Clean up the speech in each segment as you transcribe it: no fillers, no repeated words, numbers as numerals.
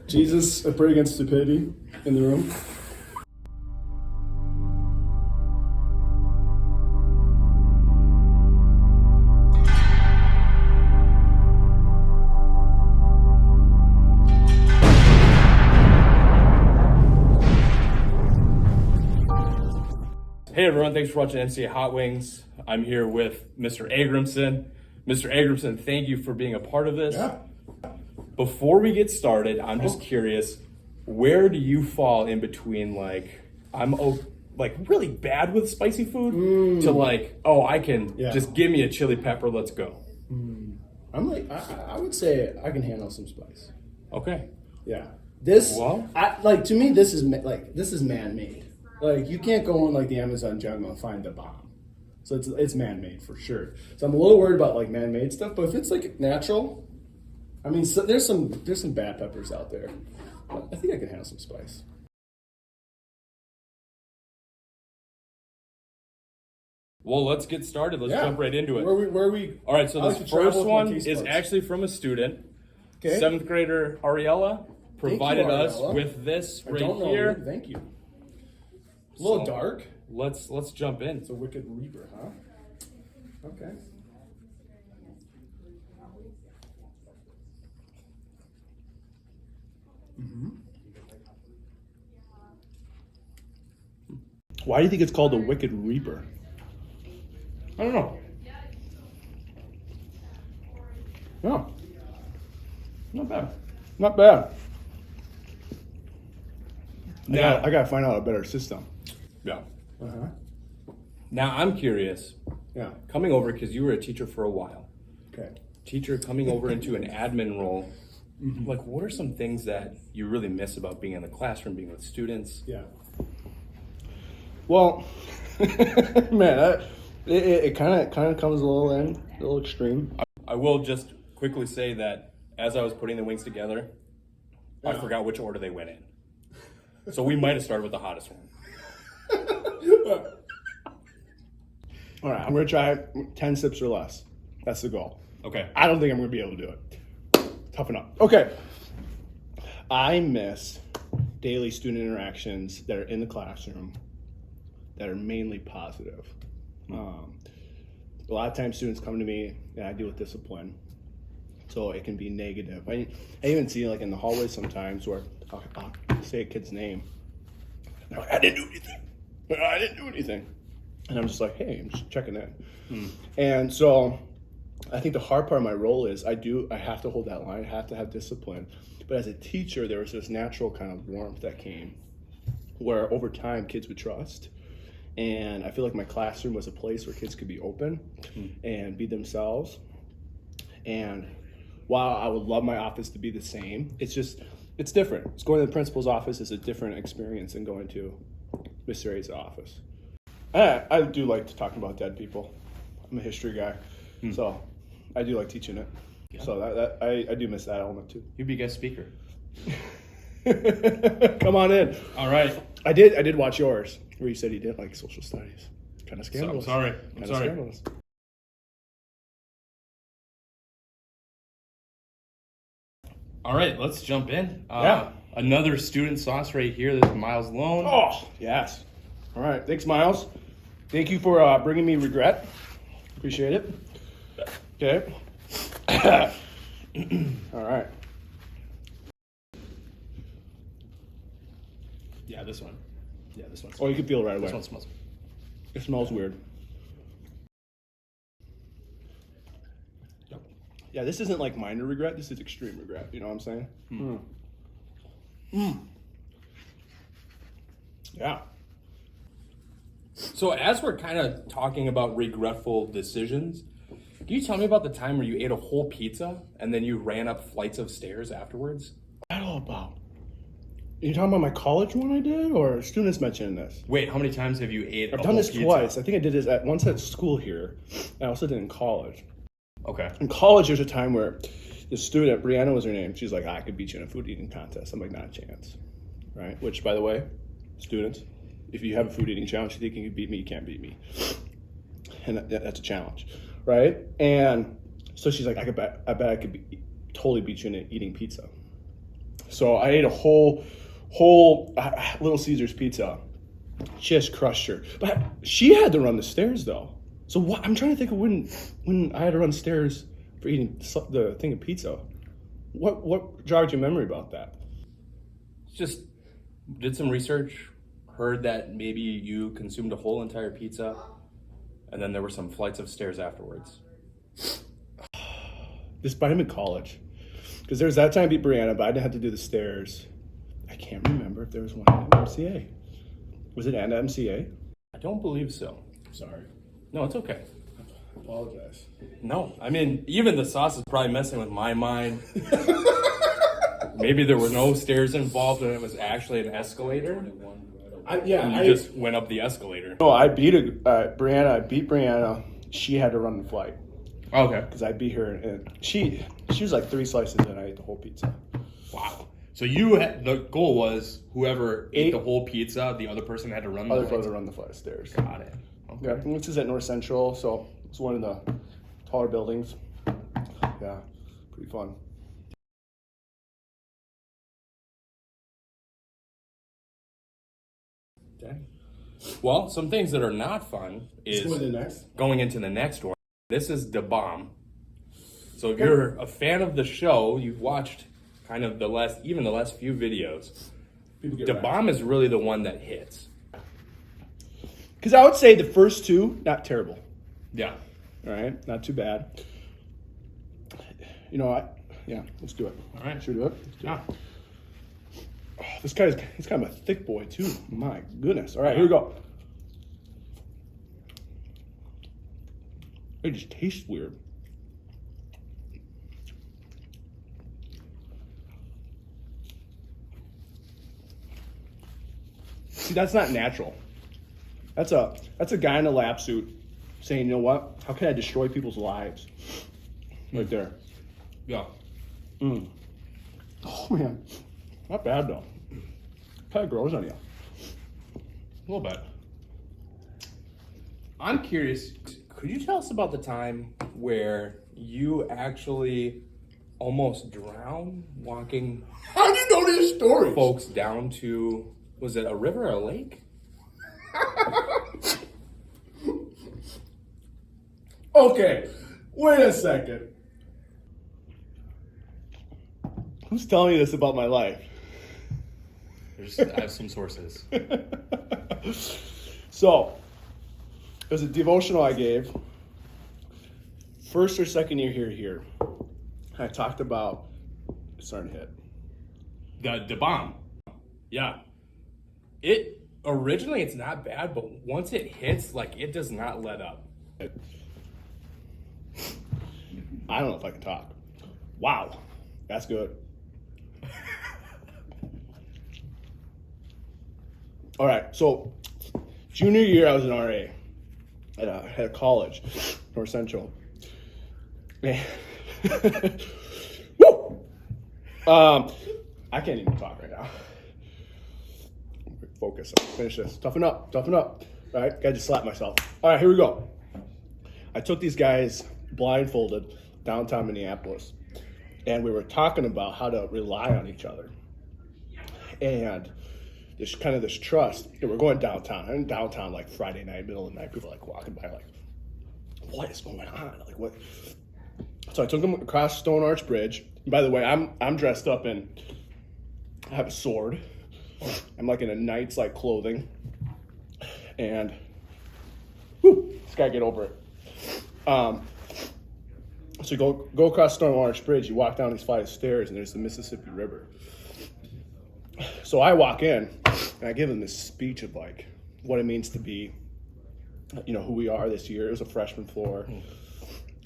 Jesus, I pray against stupidity in the room. Hey everyone, thanks for watching MCA Hot Wings. I'm here with Mr. Agramson. Mr. Agramson, thank you for being a part of this. Yeah. Before we get started, I'm just curious, where do you fall in between I'm really bad with spicy food to I can just give me a chili pepper, let's go. I'm I would say I can handle some spice. Okay. Yeah. To me, this is man-made. Like, you can't go on the Amazon jungle and find the bomb. So it's man-made for sure. So I'm a little worried about man-made stuff, but if it's natural, I mean, so there's some bad peppers out there. But I think I can handle some spice. Well, let's get started. Let's jump right into it. Where are we? All right, so this first one is actually from a student. Okay. 7th grader Ariella provided us Ariella. with this right Don't know here. you. Thank you. A little dark. Let's jump in. It's a wicked reaper, huh? Okay. Why do you think it's called a wicked reaper? I don't know. Yeah, Not bad. not bad. Now, I gotta find out a better system. yeah. Uh-huh. Now I'm curious. Yeah. Coming over because you were a teacher for a while. Okay. Teacher coming over into an admin role. What are some things that you really miss about being in the classroom, being with students? Yeah. Well, man, it kind of comes a little extreme. I will just quickly say that as I was putting the wings together, I forgot which order they went in. So we might have started with the hottest one. All right, I'm gonna try 10 sips or less. That's the goal. Okay. I don't think I'm gonna be able to do it. Toughen up. Okay. I miss daily student interactions that are in the classroom that are mainly positive. A lot of times students come to me and I deal with discipline. So it can be negative. I even see in the hallways sometimes where I'll say a kid's name. And they're like, I didn't do anything. I didn't do anything. And I'm just like, hey, I'm just checking in. And so I think the hard part of my role is I have to hold that line. I have to have discipline. But as a teacher, there was this natural kind of warmth that came where over time kids would trust. And I feel like my classroom was a place where kids could be open and be themselves. And while I would love my office to be the same, it's different. It's going to the principal's office is a different experience than going to Mr. A's office. I do like to talk about dead people. I'm a history guy, so I do like teaching it. Yeah. So I do miss that element too. You'd be guest speaker. Come on in. All right. I did watch yours where you said he did like social studies. Kind of scandalous. I'm sorry. Scandalous. All right, let's jump in. Yeah. Another student sauce right here. This is Miles Lone. Oh, yes. All right. Thanks, Miles. Thank you for bringing me regret. Appreciate it. Okay. All right. Yeah, this one. Yeah, this one. Oh, you can feel it right away. This one smells. It smells weird. Yep. Yeah, this isn't like minor regret. This is extreme regret. You know what I'm saying? Yeah. So as we're kind of talking about regretful decisions, can you tell me about the time where you ate a whole pizza and then you ran up flights of stairs afterwards? What's that all about? Are you talking about my college one I did, or students mentioning this? Wait, how many times have you ate I've a done whole this pizza? twice. I think I did this once at school here. I also did it in college. Okay. In college, there's a time where the student, Brianna was her name, she's like, I could beat you in a food eating contest. I'm like, not a chance. Right? Which, by the way, students, if you have a food eating challenge, you think you can beat me, you can't beat me. And that's a challenge. Right? And so she's like, I bet I could totally beat you in eating pizza. So I ate a whole Little Caesars pizza. Just crushed her. But she had to run the stairs though. So what? I'm trying to think of when I had to run stairs for eating the thing of pizza. What jogged your memory about that? Just did some research, heard that maybe you consumed a whole entire pizza, and then there were some flights of stairs afterwards. This might have been college. Because there was that time I beat Brianna, but I didn't have to do the stairs. I can't remember if there was one at MCA. Was it at MCA? I don't believe so. Sorry. No, it's okay. I apologize. No, I mean, even the sauce is probably messing with my mind. Maybe there were no stairs involved and it was actually an escalator. And you just went up the escalator. No, I beat Brianna. I beat Brianna. She had to run the flight. Okay. Because I beat her, and she was like 3 slices, and I ate the whole pizza. Wow. So the goal was whoever ate the whole pizza, the other person had to run the Other flight. people to run the flight of stairs. Got it. Okay. Yeah, and this is at North Central, so it's one of the taller buildings. Yeah, pretty fun. Okay. Well, some things that are not fun is going into the next one. This is the bomb. So if you're a fan of the show, you've watched kind of the last few videos. The bomb is really the one that hits. Because I would say the first two, not terrible. Yeah. All right, not too bad. You know what? Yeah, let's do it. All right. Should we do it? Yeah. Oh, he's kind of a thick boy too. My goodness. All right, here we go. It just tastes weird. See, that's not natural. That's a guy in a lab suit saying, you know what? How can I destroy people's lives? Right there. Yeah. Oh man, not bad though. Kind of grows on you. A little bit. I'm curious, could you tell us about the time where you actually almost drowned walking How do you know this story? folks down to, was it a river or a lake? Okay, wait a second. Who's telling you this about my life? I have some sources. So, it was a devotional I gave. First or second year here. I talked about it's starting to hit. The bomb. Yeah. It originally it's not bad, but once it hits, like it does not let up. I don't know if I can talk. Wow, that's good. All right, so junior year I was an RA at a college, North Central. Man. Woo! I can't even talk right now. Focus. Finish this. Toughen up. All right, gotta just slap myself. All right, here we go. I took these guys blindfolded downtown Minneapolis, and we were talking about how to rely on each other. And this trust. And we're going downtown. I'm downtown like Friday night, middle of the night. People are like walking by, like, what is going on? Like what? So I took them across Stone Arch Bridge. And by the way, I'm dressed up in. I have a sword. I'm like in a knight's like clothing. And this guy get over it. So you go across Stone Arch Bridge, you walk down these flight of stairs, and there's the Mississippi River. So I walk in, and I give him this speech of like what it means to be, you know, who we are this year. It was a freshman floor.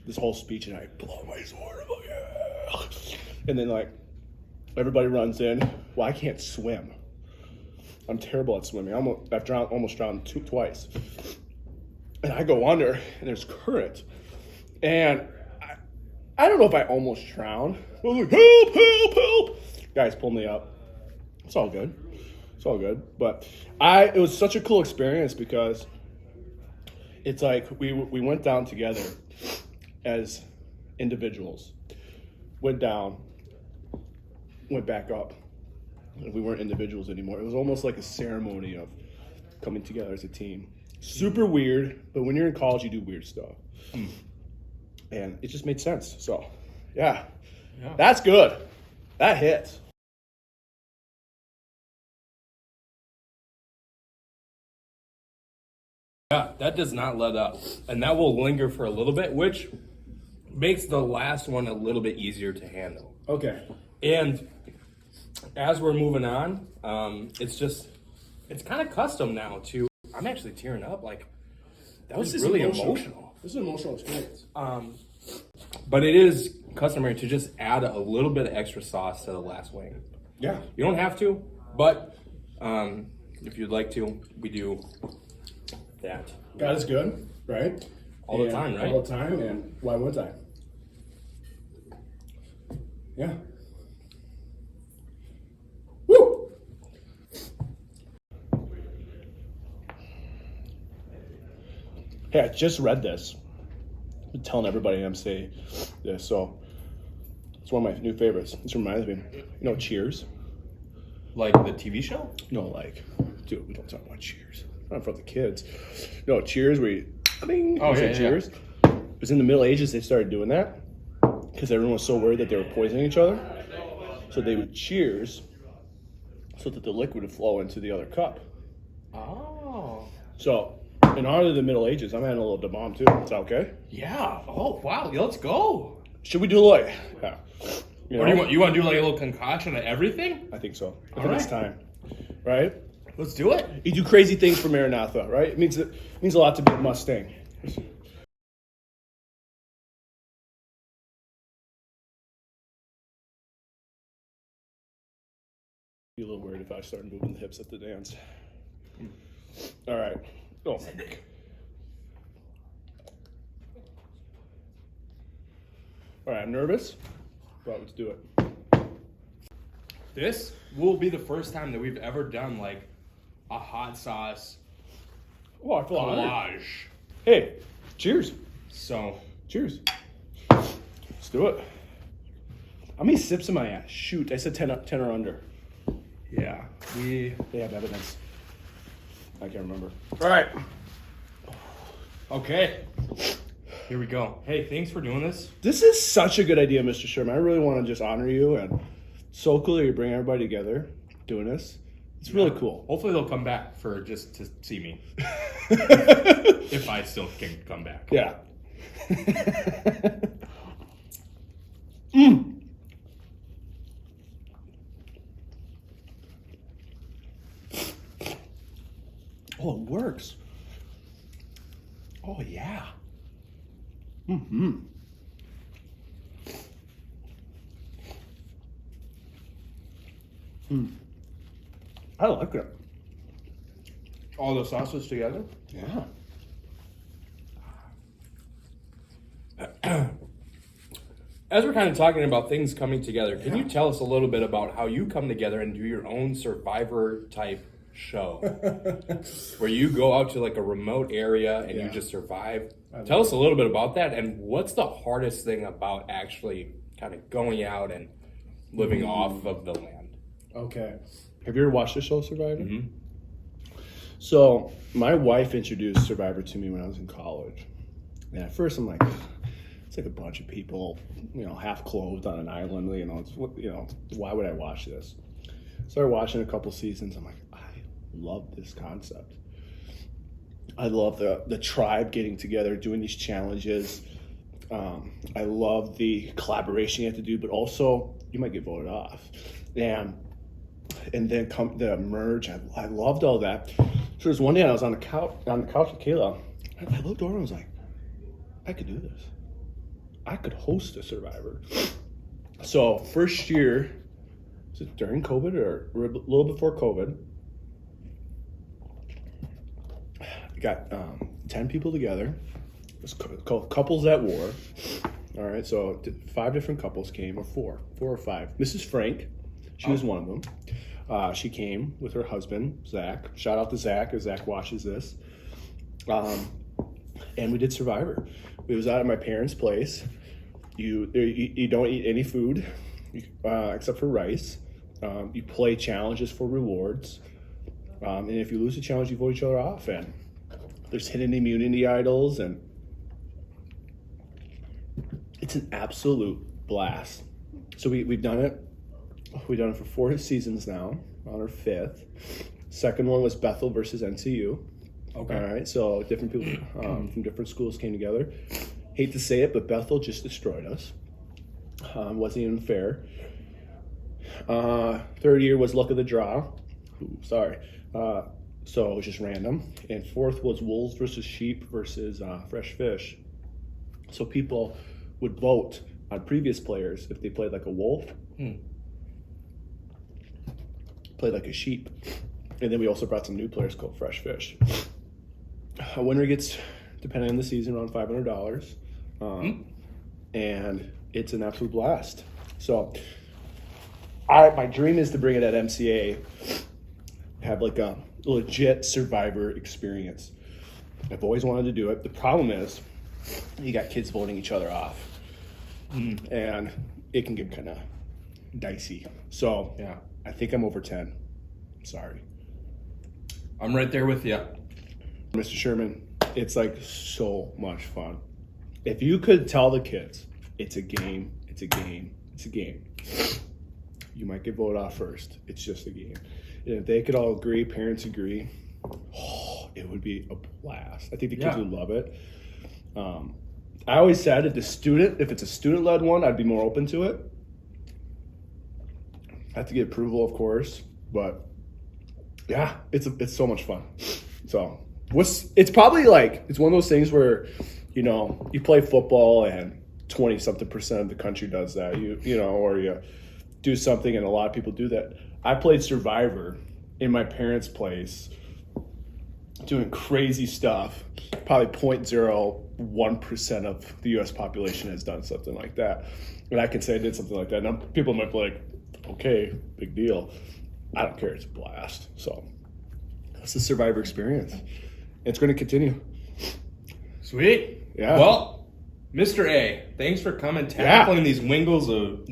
This whole speech, and I blow my sword. I'm like, yeah. And then like everybody runs in. Well, I can't swim. I'm terrible at swimming. I've almost drowned twice. And I go under, and there's current. And I don't know if I almost drowned. I was like, help. Guys pull me up. It's all good. But it was such a cool experience because it's like we went down together as individuals. Went down, went back up, We weren't individuals anymore. It was almost like a ceremony of coming together as a team. Super weird, but when you're in college, you do weird stuff. And it just made sense. So, yeah. That's good. That hits. Yeah, that does not let up. And that will linger for a little bit, which makes the last one a little bit easier to handle. Okay. And as we're moving on, it's kind of custom now too. I'm actually tearing up. Like, that was really emotional. This is an emotional experience. But it is customary to just add a little bit of extra sauce to the last wing. Yeah. You don't have to, but if you'd like to, we do that. God is good, right? All the time, right? All the time, and why wouldn't I? Yeah. Woo! Hey, I just read this. I've been telling everybody in MCA this, so it's one of my new favorites. This reminds me, Cheers? Like the TV show? No, dude, we don't talk about Cheers. Not for the kids. No, Cheers, where you, Cheers. It was in the Middle Ages they started doing that because everyone was so worried that they were poisoning each other. So they would cheers so that the liquid would flow into the other cup. Oh. So, in honor of the Middle Ages, I'm adding a little da bomb too. Is that okay? Yeah. Oh, wow. Let's go. Should we do yeah. Or do you want to do like a little concoction of everything? I think so. I think it's time. Right? Let's do it. You do crazy things for Maranatha, right? It means a lot to be a Mustang. Be a little worried if I started moving the hips at the dance. All right. Oh. All right, I'm nervous, but let's do it. This will be the first time that we've ever done like a hot sauce Oh, I feel honored. collage. Hey, cheers. So, Cheers. Let's do it. How many sips am I at? Shoot, I said 10 or under. yeah, They have evidence. I can't remember. All right. okay. Here we go. Hey, thanks for doing this. This is such a good idea, Mr. Sherman. I really want to just honor you, and so cool that you bring everybody together doing this. It's really cool. Hopefully they'll come back for just to see me. If I still can come back. Yeah. Oh, it works. Oh, yeah. I like it. All the sauces together? Yeah. As we're kind of talking about things coming together, can you tell us a little bit about how you come together and do your own Survivor type show? Where you go out to like a remote area and you just survive. Tell us a little bit about that, and what's the hardest thing about actually kind of going out and living off of the land? Okay. Have you ever watched the show Survivor? Mm-hmm. So my wife introduced Survivor to me when I was in college. And at first I'm like, it's like a bunch of people, half clothed on an island, why would I watch this? Started watching a couple seasons. I'm like, I love this concept. I love the tribe getting together, doing these challenges. I love the collaboration you have to do, but also you might get voted off. And then come the merge. I loved all that. So there's one day I was on the couch with Kayla. I looked over and was like, I could do this. I could host a Survivor. So first year, was it during COVID or a little before COVID? We got 10 people together. It was called Couples at War. All right, so 5 different couples came, or 4 or 5. Mrs. Frank, she was one of them. She came with her husband, Zach. Shout out to Zach, as Zach watches this. And we did Survivor. It was out at my parents' place. You don't eat any food except for rice. You play challenges for rewards. And if you lose a challenge, you vote each other off. And there's hidden immunity idols. And it's an absolute blast. So we've done it. We've done it for 4 seasons now, on our 5th. Second one was Bethel versus NCU. Okay. All right, so different people from different schools came together. Hate to say it, but Bethel just destroyed us. Wasn't even fair. Third year was luck of the draw. Ooh, sorry. So it was just random. And fourth was wolves versus sheep versus fresh fish. So people would vote on previous players if they played like a wolf, played like a sheep. And then we also brought some new players called fresh fish. A winner gets, depending on the season, around $500. And it's an absolute blast. So my dream is to bring it at MCA, have like a legit Survivor experience. I've always wanted to do it. The problem is you got kids voting each other off. And it can get kind of dicey. So Yeah. I think I'm over 10. Sorry. I'm right there with you. Mr. Sherman, it's like so much fun. If you could tell the kids, it's a game, it's a game, it's a game. You might get voted off first. It's just a game. And if they could all agree, parents agree, it would be a blast. I think the kids would love it. I always said if it's a student-led one, I'd be more open to it. I have to get approval, of course, but yeah, it's so much fun. So it's probably like, it's one of those things where, you know, you play football and 20-something% of the country does that, you know, or you do something and a lot of people do that. I played Survivor in my parents' place doing crazy stuff. Probably 0.01% of the U.S. population has done something like that. And I can say I did something like that. Now, people might be like, okay, big deal. I don't care. It's a blast. So that's the Survivor experience. It's going to continue. Sweet. Yeah. Well, Mr. A, thanks for coming, tackling these wings of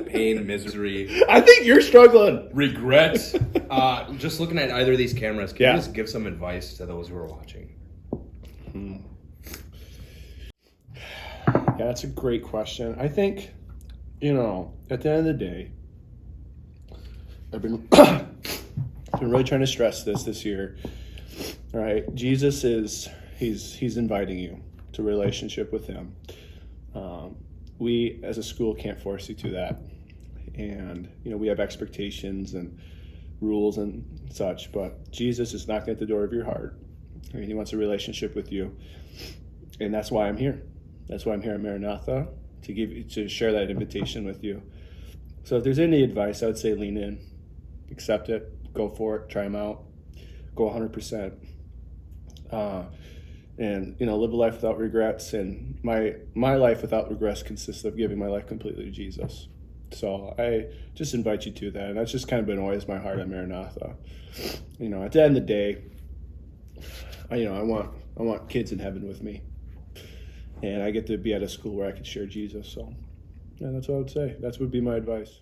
pain, misery, I think you're struggling. regret. Just looking at either of these cameras, can you just give some advice to those who are watching? Yeah, that's a great question. I think, you know, at the end of the day, I've been really trying to stress this year. All right, Jesus he's inviting you to a relationship with him. We as a school can't force you to that, and you know we have expectations and rules and such. But Jesus is knocking at the door of your heart, and he wants a relationship with you, and that's why I'm here. That's why I'm here at Maranatha, to share that invitation with you. So if there's any advice, I would say lean in, accept it, go for it, try them out, go 100%. And you know, live a life without regrets. And my life without regrets consists of giving my life completely to Jesus. So I just invite you to that. And that's just kind of been always my heart at Maranatha. You know, at the end of the day, I want kids in heaven with me. And I get to be at a school where I can share Jesus. So yeah, that's what I would say. That would be my advice.